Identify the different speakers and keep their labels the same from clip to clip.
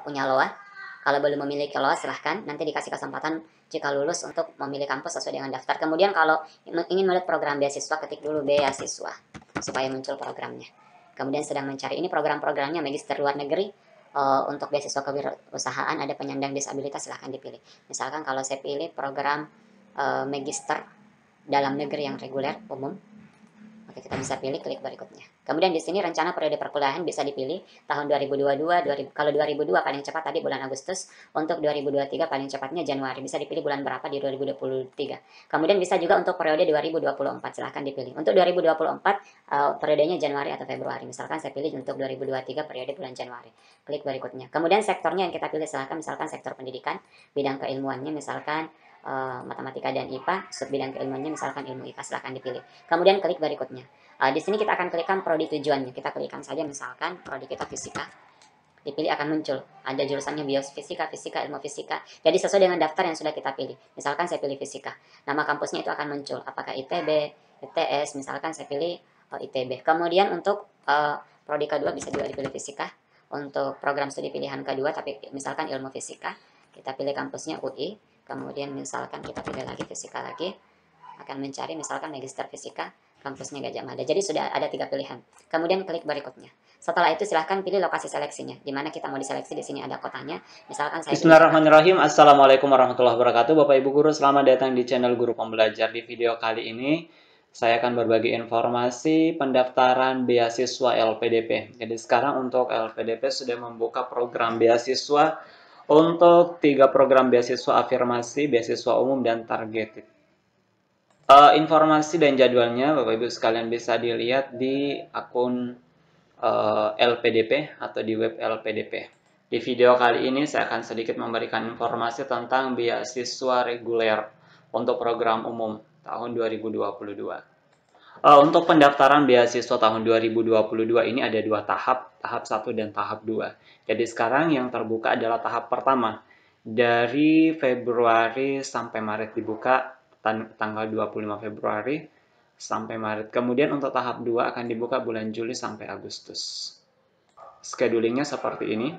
Speaker 1: punya LOA. Kalau belum memiliki LOA silahkan, nanti dikasih kesempatan jika lulus untuk memilih kampus sesuai dengan daftar. Kemudian kalau ingin melihat program beasiswa, ketik dulu beasiswa supaya muncul programnya. Kemudian sedang mencari, ini program-programnya magister luar negeri. Untuk beasiswa kewirausahaan ada penyandang disabilitas, silahkan dipilih. Misalkan kalau saya pilih program magister dalam negeri yang reguler umum. Oke, kita bisa pilih, klik berikutnya. Kemudian di sini rencana periode perkuliahan bisa dipilih tahun 2022, kalau 2002 paling cepat tadi bulan Agustus, untuk 2023 paling cepatnya Januari. Bisa dipilih bulan berapa di 2023. Kemudian bisa juga untuk periode 2024, silahkan dipilih. Untuk 2024 periodenya Januari atau Februari. Misalkan saya pilih untuk 2023 periode bulan Januari. Klik berikutnya. Kemudian sektornya yang kita pilih silahkan, misalkan sektor pendidikan, bidang keilmuannya misalkan matematika dan IPA, sub bidang keilmuannya misalkan ilmu IPA, silahkan dipilih. Kemudian klik berikutnya. Di sini kita akan klikkan prodi tujuannya. Kita klikkan saja misalkan prodi kita fisika. Dipilih akan muncul. Ada jurusannya biofisika, fisika, ilmu fisika. Jadi sesuai dengan daftar yang sudah kita pilih. Misalkan saya pilih fisika. Nama kampusnya itu akan muncul. Apakah ITB, ITS, misalkan saya pilih ITB. Kemudian untuk prodi kedua bisa juga dipilih fisika. Untuk program studi pilihan kedua, tapi misalkan ilmu fisika, kita pilih kampusnya UI. Kemudian misalkan kita pilih lagi fisika lagi, akan mencari misalkan magister fisika, kampusnya Gajah Mada. Jadi sudah ada 3 pilihan. Kemudian klik berikutnya. Setelah itu silahkan pilih lokasi seleksinya. Di mana kita mau diseleksi, di sini ada kotanya. Misalkan saya
Speaker 2: Bismillahirrahmanirrahim. Assalamualaikum warahmatullahi wabarakatuh. Bapak Ibu Guru, selamat datang di channel Guru Pembelajar. Di video kali ini, saya akan berbagi informasi pendaftaran beasiswa LPDP. Jadi sekarang untuk LPDP sudah membuka program beasiswa untuk 3 program beasiswa afirmasi, beasiswa umum, dan targeted. Informasi dan jadwalnya Bapak Ibu sekalian bisa dilihat di akun LPDP atau di web LPDP. Di video kali ini saya akan sedikit memberikan informasi tentang beasiswa reguler untuk program umum tahun 2022. Untuk pendaftaran beasiswa tahun 2022 ini ada 2 tahap, tahap 1 dan tahap 2. Jadi sekarang yang terbuka adalah tahap pertama. Dari Februari sampai Maret dibuka, tanggal 25 Februari sampai Maret. Kemudian untuk tahap 2 akan dibuka bulan Juli sampai Agustus. Schedulingnya seperti ini.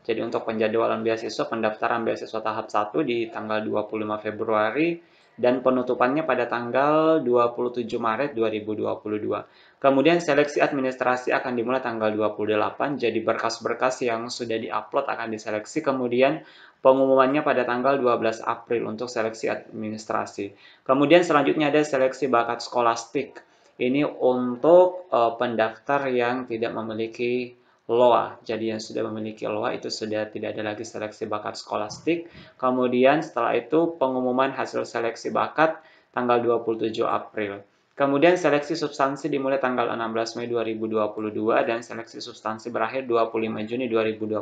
Speaker 2: Jadi untuk penjadwalan beasiswa, pendaftaran beasiswa tahap 1 di tanggal 25 Februari dan penutupannya pada tanggal 27 Maret 2022. Kemudian seleksi administrasi akan dimulai tanggal 28, jadi berkas-berkas yang sudah diupload akan diseleksi, kemudian pengumumannya pada tanggal 12 April untuk seleksi administrasi. Kemudian selanjutnya ada seleksi bakat skolastik. Ini untuk pendaftar yang tidak memiliki LOA. Jadi yang sudah memiliki LOA itu sudah tidak ada lagi seleksi bakat skolastik. Kemudian setelah itu pengumuman hasil seleksi bakat tanggal 27 April. Kemudian seleksi substansi dimulai tanggal 16 Mei 2022 dan seleksi substansi berakhir 25 Juni 2022.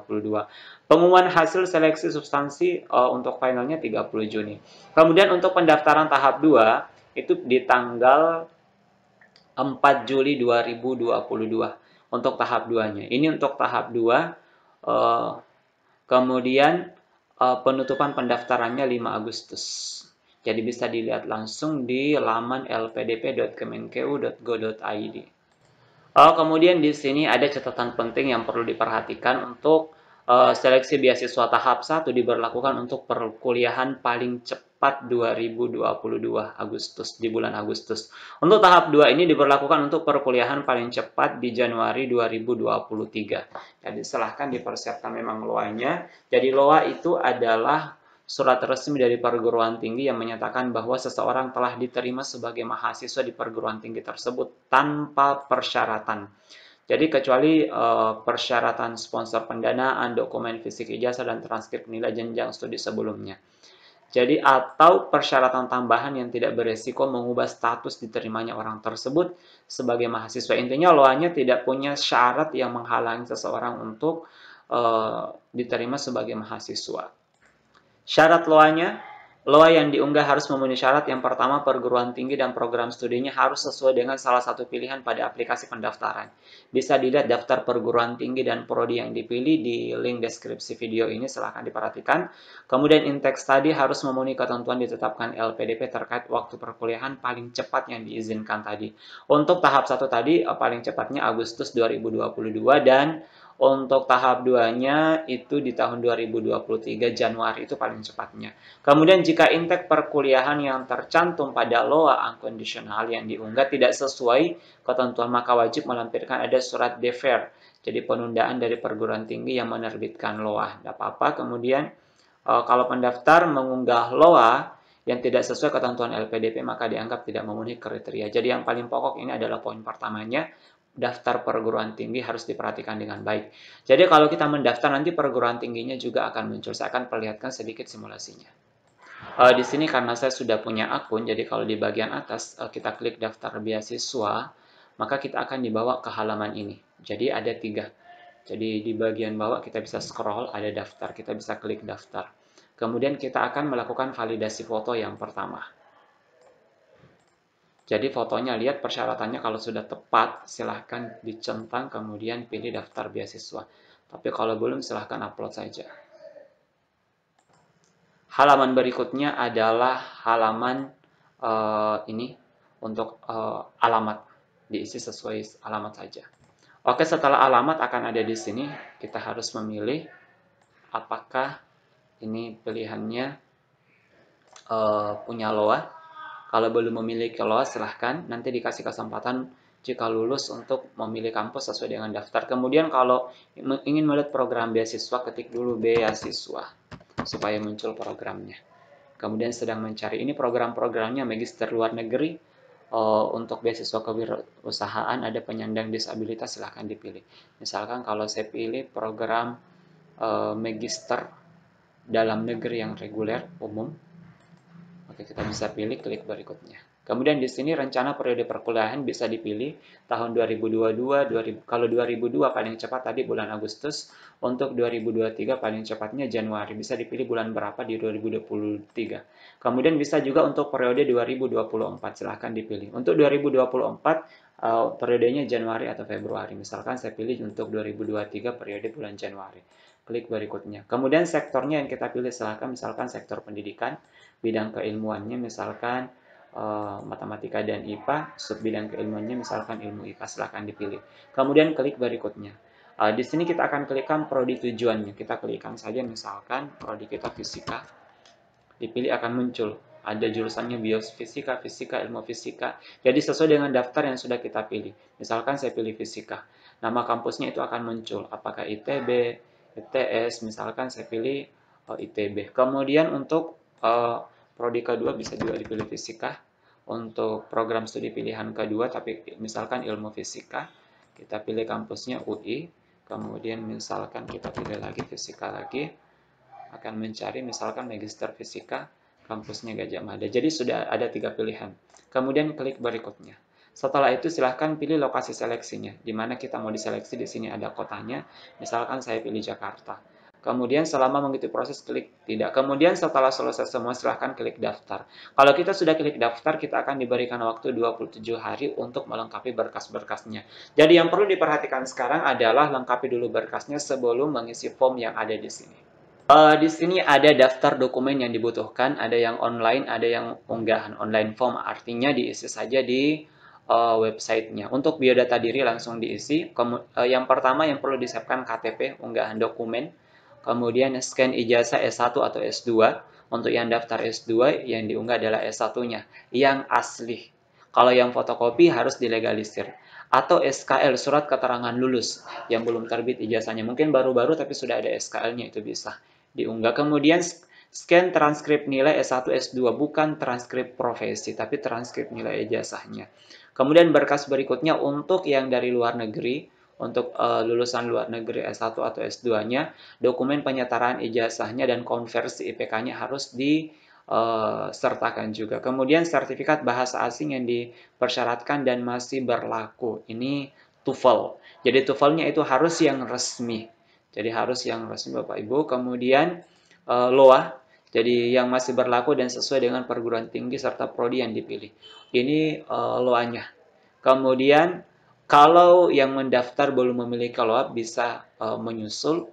Speaker 2: Pengumuman hasil seleksi substansi untuk finalnya 30 Juni. Kemudian untuk pendaftaran tahap 2 itu di tanggal 4 Juli 2022. Untuk tahap 2-nya. Ini untuk tahap 2. Kemudian penutupan pendaftarannya 5 Agustus. Jadi bisa dilihat langsung di laman lpdp.kemenkeu.go.id. Kemudian di sini ada catatan penting yang perlu diperhatikan untuk seleksi beasiswa tahap 1 diberlakukan untuk perkuliahan paling cepat 2022 Agustus, di bulan Agustus. Untuk tahap 2 ini diberlakukan untuk perkuliahan paling cepat di Januari 2023. Jadi silahkan dipersiapkan memang LOA-nya. Jadi LOA itu adalah surat resmi dari perguruan tinggi yang menyatakan bahwa seseorang telah diterima sebagai mahasiswa di perguruan tinggi tersebut tanpa persyaratan. Jadi kecuali persyaratan sponsor pendanaan, dokumen fisik ijazah, dan transkrip nilai jenjang studi sebelumnya. Jadi atau persyaratan tambahan yang tidak beresiko mengubah status diterimanya orang tersebut sebagai mahasiswa. Intinya LOA-nya tidak punya syarat yang menghalangi seseorang untuk diterima sebagai mahasiswa. Syarat LOA-nya, LOA yang diunggah harus memenuhi syarat. Yang pertama, perguruan tinggi dan program studinya harus sesuai dengan salah satu pilihan pada aplikasi pendaftaran. Bisa dilihat daftar perguruan tinggi dan prodi yang dipilih di link deskripsi video ini, silahkan diperhatikan. Kemudian intake study harus memenuhi ketentuan ditetapkan LPDP terkait waktu perkuliahan paling cepat yang diizinkan tadi. Untuk tahap 1 tadi, paling cepatnya Agustus 2022 dan Untuk tahap 2-nya itu di tahun 2023 Januari itu paling cepatnya. Kemudian jika intake perkuliahan yang tercantum pada LOA unconditional yang diunggah tidak sesuai ketentuan, maka wajib melampirkan ada surat defer. Jadi penundaan dari perguruan tinggi yang menerbitkan LOA. Tidak apa-apa. Kemudian kalau pendaftar mengunggah LOA yang tidak sesuai ketentuan LPDP, maka dianggap tidak memenuhi kriteria. Jadi yang paling pokok ini adalah poin pertamanya, daftar perguruan tinggi harus diperhatikan dengan baik. Jadi kalau kita mendaftar nanti perguruan tingginya juga akan muncul. Saya akan perlihatkan sedikit simulasinya. Di sini karena saya sudah punya akun, jadi kalau di bagian atas kita klik daftar beasiswa, maka kita akan dibawa ke halaman ini. Jadi ada 3. Jadi di bagian bawah kita bisa scroll, ada daftar, kita bisa klik daftar. Kemudian kita akan melakukan validasi foto yang pertama. Jadi fotonya, lihat persyaratannya, kalau sudah tepat silahkan dicentang kemudian pilih daftar beasiswa. Tapi kalau belum silahkan upload saja. Halaman berikutnya adalah halaman ini untuk alamat, diisi sesuai alamat saja. Oke, setelah alamat akan ada di sini, kita harus memilih apakah ini pilihannya punya LOA. Kalau belum memiliki LOA, silahkan nanti dikasih kesempatan jika lulus untuk memilih kampus sesuai dengan daftar. Kemudian kalau ingin melihat program beasiswa, ketik dulu beasiswa supaya muncul programnya. Kemudian sedang mencari, ini program-programnya magister luar negeri. Untuk beasiswa kewirausahaan ada penyandang disabilitas, silahkan dipilih. Misalkan kalau saya pilih program magister dalam negeri yang reguler umum, oke, kita bisa pilih, klik berikutnya. Kemudian di sini rencana periode perkuliahan bisa dipilih tahun 2022, kalau 2002 paling cepat tadi bulan Agustus, untuk 2023 paling cepatnya Januari, bisa dipilih bulan berapa di 2023. Kemudian bisa juga untuk periode 2024, silahkan dipilih. Untuk 2024 periodenya Januari atau Februari, misalkan saya pilih untuk 2023 periode bulan Januari. Klik berikutnya. Kemudian sektornya yang kita pilih silahkan, misalkan sektor pendidikan, bidang keilmuannya misalkan matematika dan IPA, subbidang keilmuannya misalkan ilmu IPA, silahkan dipilih. Kemudian klik berikutnya. Di sini kita akan klikkan prodi tujuannya. Kita klikkan saja misalkan prodi kita fisika. Dipilih akan muncul. Ada jurusannya biofisika, fisika, ilmu fisika. Jadi sesuai dengan daftar yang sudah kita pilih. Misalkan saya pilih fisika. Nama kampusnya itu akan muncul. Apakah ITB, ITS, misalkan saya pilih ITB. Kemudian untuk prodi kedua bisa juga dipilih fisika. Untuk program studi pilihan kedua, tapi misalkan ilmu fisika, kita pilih kampusnya UI. Kemudian misalkan kita pilih lagi fisika lagi, akan mencari misalkan magister fisika, kampusnya Gajah Mada. Jadi sudah ada 3 pilihan. Kemudian klik berikutnya. Setelah itu silahkan pilih lokasi seleksinya, di mana kita mau diseleksi. Di sini ada kotanya, misalkan saya pilih Jakarta. Kemudian selama mengikuti proses klik tidak. Kemudian setelah selesai semua silahkan klik daftar. Kalau kita sudah klik daftar, kita akan diberikan waktu 27 hari untuk melengkapi berkas-berkasnya. Jadi yang perlu diperhatikan sekarang adalah lengkapi dulu berkasnya sebelum mengisi form yang ada di sini. Di sini ada daftar dokumen yang dibutuhkan, ada yang online, ada yang unggahan online form, artinya diisi saja di websitenya. Untuk biodata diri langsung diisi. Yang pertama yang perlu disiapkan KTP, unggahan dokumen, kemudian scan ijazah S1 atau S2. Untuk yang daftar S2 yang diunggah adalah S1-nya, yang asli. Kalau yang fotokopi harus dilegalisir. Atau SKL, surat keterangan lulus, yang belum terbit ijazahnya. Mungkin baru-baru tapi sudah ada SKL-nya, itu bisa diunggah. Kemudian scan transkrip nilai S1, S2, bukan transkrip profesi, tapi transkrip nilai ijazahnya. Kemudian berkas berikutnya untuk yang dari luar negeri, untuk lulusan luar negeri S1 atau S2-nya, dokumen penyetaraan ijazahnya dan konversi IPK-nya harus disertakan juga. Kemudian sertifikat bahasa asing yang dipersyaratkan dan masih berlaku. Ini TOEFL. Jadi TOEFL-nya itu harus yang resmi. Jadi harus yang resmi Bapak Ibu. Kemudian LOA, jadi yang masih berlaku dan sesuai dengan perguruan tinggi serta prodi yang dipilih. Ini LOA-nya. Kemudian kalau yang mendaftar belum memiliki LOA bisa menyusul,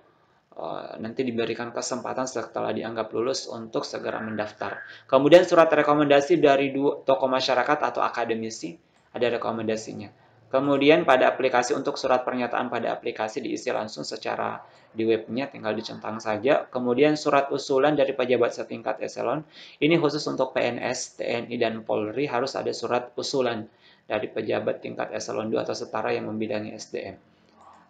Speaker 2: nanti diberikan kesempatan setelah dianggap lulus untuk segera mendaftar. Kemudian surat rekomendasi dari tokoh masyarakat atau akademisi, ada rekomendasinya. Kemudian pada aplikasi untuk surat pernyataan pada aplikasi diisi langsung secara di webnya, tinggal dicentang saja. Kemudian surat usulan dari pejabat setingkat eselon, ini khusus untuk PNS, TNI, dan Polri harus ada surat usulan dari pejabat tingkat eselon 2 atau setara yang membidangi SDM.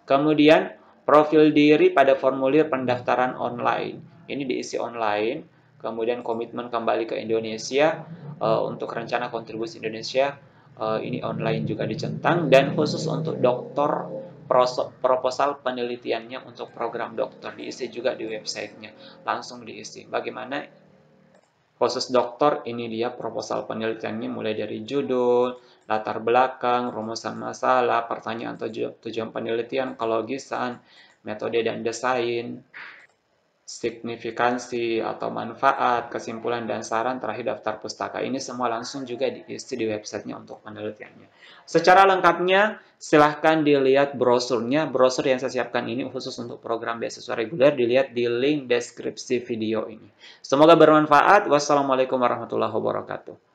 Speaker 2: Kemudian profil diri pada formulir pendaftaran online, ini diisi online. Kemudian komitmen kembali ke Indonesia untuk rencana kontribusi Indonesia. Ini online juga dicentang, dan khusus untuk dokter proposal penelitiannya untuk program dokter diisi juga di websitenya, langsung diisi. Bagaimana khusus dokter, ini dia proposal penelitiannya mulai dari judul, latar belakang, rumusan masalah, pertanyaan tujuan penelitian, kelogisan, metode dan desain, signifikansi atau manfaat, kesimpulan dan saran, terakhir daftar pustaka. Ini semua langsung juga diisi di websitenya untuk penelitiannya. Secara lengkapnya, silahkan dilihat brosurnya. Brosur yang saya siapkan ini khusus untuk program beasiswa reguler, dilihat di link deskripsi video ini. Semoga bermanfaat. Wassalamualaikum warahmatullahi wabarakatuh.